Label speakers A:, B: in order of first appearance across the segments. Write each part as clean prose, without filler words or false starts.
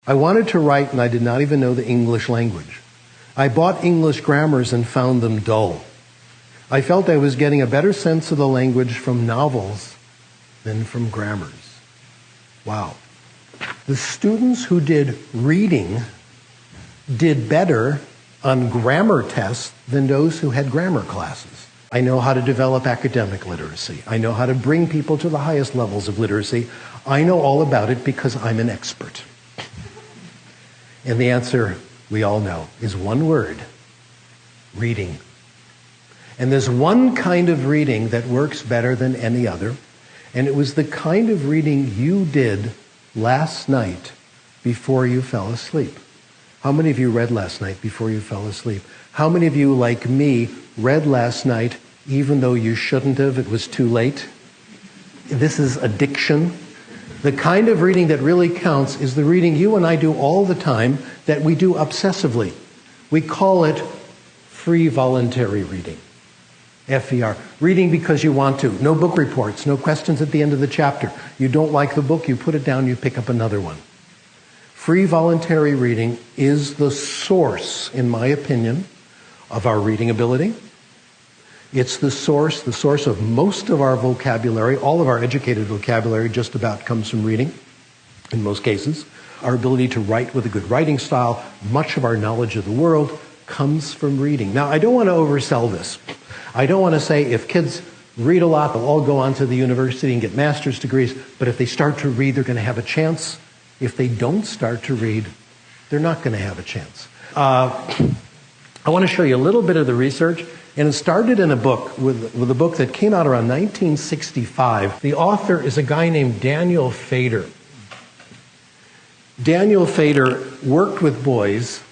A: I wanted to write and I did not even know the English language. I bought English grammars and found them dull. I felt I was getting a better sense of the language from novels than from grammars. Wow. The students who did reading did better on grammar tests than those who had grammar classes. I know how to develop academic literacy. I know how to bring people to the highest levels of literacy. I know all about it because I'm an expert. And the answer, we all know, is one word: reading. And there's one kind of reading that works better than any other, and it was the kind of reading you did last night before you fell asleep. How many of you read last night before you fell asleep? How many of you, like me, read last night even though you shouldn't have? It was too late. This is addiction. The kind of reading that really counts is the reading you and I do all the time, that we do obsessively. We call it free voluntary reading. FVR. Reading because you want to. No book reports, no questions at the end of the chapter. You don't like the book, you put it down, you pick up another one. Free voluntary reading is the source, in my opinion, of our reading ability. It's the source of most of our vocabulary. All of our educated vocabulary just about comes from reading, in most cases. Our ability to write with a good writing style, much of our knowledge of the world comes from reading. Now, I don't want to oversell this. I don't want to say if kids read a lot, they'll all go on to the university and get master's degrees, but if they start to read, they're going to have a chance. If they don't start to read, they're not going to have a chance. I want to show you a little bit of the research, and it started in a book, with a book that came out around 1965. The author is a guy named Daniel Fader. Daniel Fader worked with boys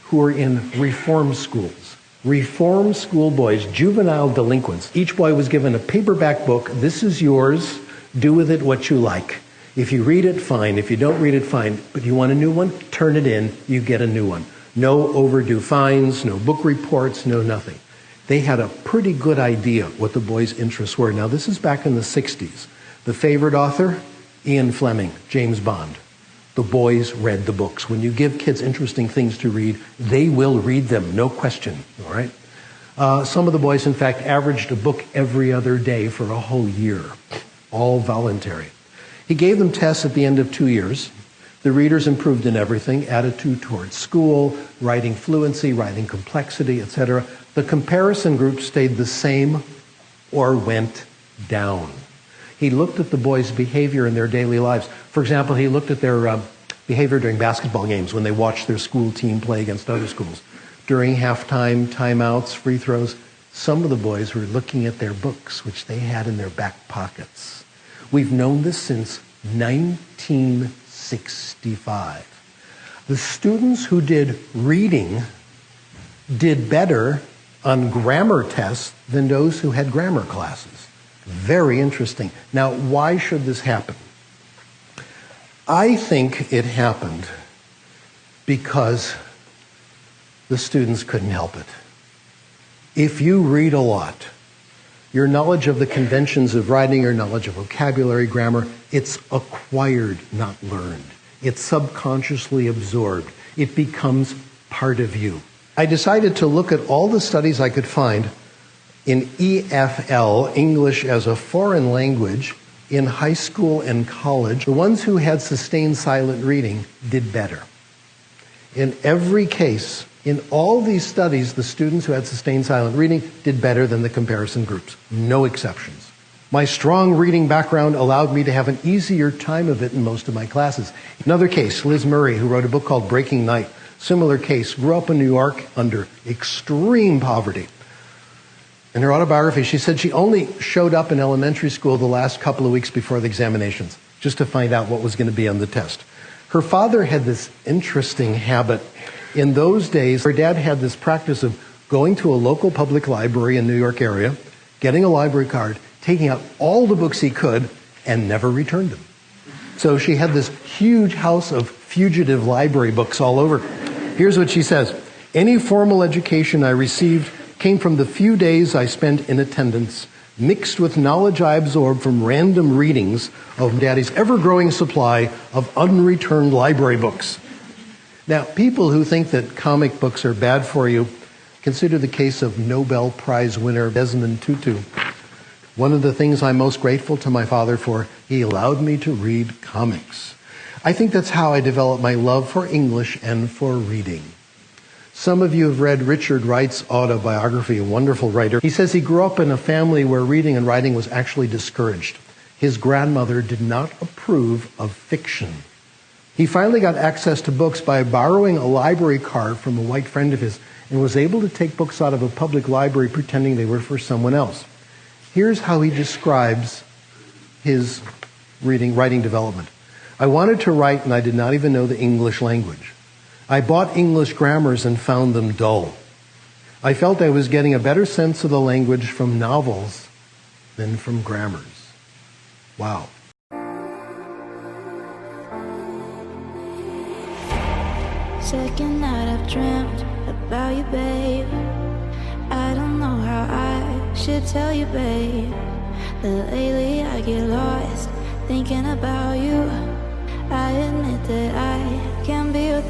A: who were in reform schools. Reform school boys, juvenile delinquents. Each boy was given a paperback book. This is yours. Do with it what you like. If you read it, fine. If you don't read it, fine. But you want a new one? Turn it in. You get a new one. No overdue fines, no book reports, no nothing. They had a pretty good idea what the boys' interests were. Now, this is back in the 60s. The favorite author, Ian Fleming, James Bond. The boys read the books. When you give kids interesting things to read, they will read them, no question, all right? Some of the boys, in fact, averaged a book every other day for a whole year, all voluntary. He gave them tests at the end of 2 years. The readers improved in everything: attitude towards school, writing fluency, writing complexity, etc. The comparison group stayed the same or went down. He looked at the boys' behavior in their daily lives. For example, he looked at their behavior during basketball games when they watched their school team play against other schools. During halftime, timeouts, free throws, some of the boys were looking at their books, which they had in their back pockets. We've known this since 1965. The students who did reading did better on grammar tests than those who had grammar classes. Very interesting. Now, why should this happen? I think it happened because the students couldn't help it. If you read a lot, your knowledge of the conventions of writing, your knowledge of vocabulary, grammar, it's acquired, not learned. It's subconsciously absorbed. It becomes part of you. I decided to look at all the studies I could find in EFL, English as a Foreign Language, in high school and college. The ones who had sustained silent reading did better. In every case, in all these studies, the students who had sustained silent reading did better than the comparison groups. No exceptions. My strong reading background allowed me to have an easier time of it in most of my classes. Another case, Liz Murray, who wrote a book called Breaking Night. Similar case, grew up in New York under extreme poverty. In her autobiography, she said she only showed up in elementary school the last couple of weeks before the examinations, just to find out what was going to be on the test. Her father had this interesting habit. In those days, her dad had this practice of going to a local public library in New York area, getting a library card, taking out all the books he could, and never returned them. So she had this huge house of fugitive library books all over. Here's what she says: "Any formal education I received came from the few days I spent in attendance, mixed with knowledge I absorbed from random readings of Daddy's ever-growing supply of unreturned library books. Now, people who think that comic books are bad for you, consider the case of Nobel Prize winner Desmond Tutu. One of the things I'm most grateful to my father for, he allowed me to read comics. I think that's how I developed my love for English and for reading. Some of you have read Richard Wright's autobiography, a wonderful writer. He says he grew up in a family where reading and writing was actually discouraged. His grandmother did not approve of fiction. He finally got access to books by borrowing a library card from a white friend of his and was able to take books out of a public library pretending they were for someone else. Here's how he describes his writing development. I wanted to write and I did not even know the English language. I bought English grammars and found them dull. I felt I was getting a better sense of the language from novels than from grammars. Wow.
B: Second night I've dreamt about you, babe. I don't know how I should tell you, babe, that lately I get lost thinking about you. I admit that I can't be without